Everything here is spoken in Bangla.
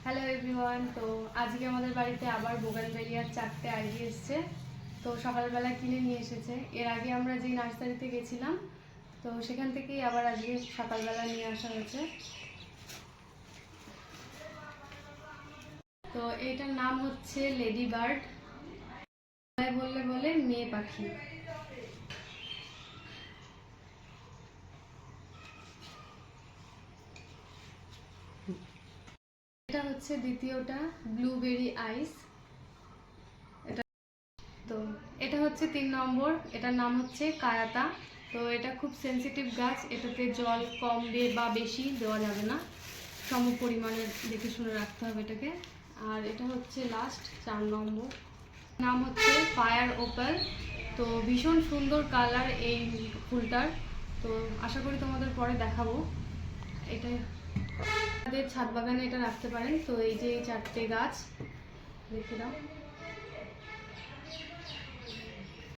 Hello everyone. তো আজকে আমাদের বাড়িতে আবার বোগানভেলিয়ার 4টে আইডি এসছে। তো সকালবেলা কিনে নিয়ে এসেছে। এর আগে আমরা যেই নার্সারিতে গেছিলাম তো সেখান থেকেই আবার আজকে সকালবেলা নিয়ে আসা হয়েছে। তো এটার নাম হচ্ছে লেডি বার্ড, বললে বলে মেয়ে পাখি। এটা হচ্ছে দ্বিতীয়টা, ব্লুবেরি আইস। তো এটা হচ্ছে 3 নম্বর, এটার নাম হচ্ছে কায়াতা। তো এটা খুব সেনসিটিভ গাছ, এটাতে জল কম বা বেশি দেওয়া যাবে না, সম পরিমাণে দেখে শুনে রাখতে হবে এটাকে। আর এটা হচ্ছে লাস্ট 4 নম্বর, নাম হচ্ছে ফায়ার ওপাল। তো ভীষণ সুন্দর কালার এই ফুলটার। তো আশা করি তোমাদের পরে দেখাবো। এটা আমাদের ছাদ বাগানে এটা রাখতে পারেন। তো এই যে এই 4টে গাছ দেখে দাও।